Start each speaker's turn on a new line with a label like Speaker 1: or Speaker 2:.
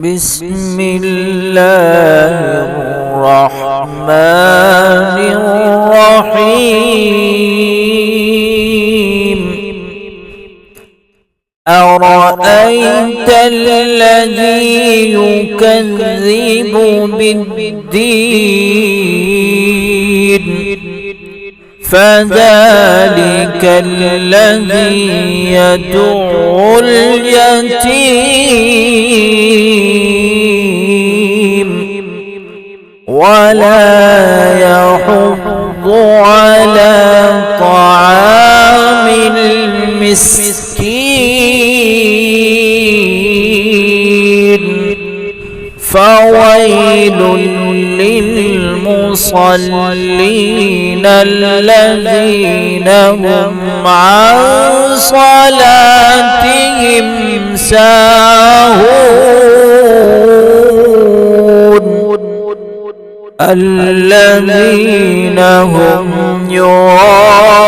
Speaker 1: بسم الله الرحمن الرحيم أرأيت الذي يكذب بالدين فذلك الذي يدعو اليتيم ولا يحض على طعام المسكين فويل للمصلين الذين هم عن صلاتهم ساهون الذين هم يراءون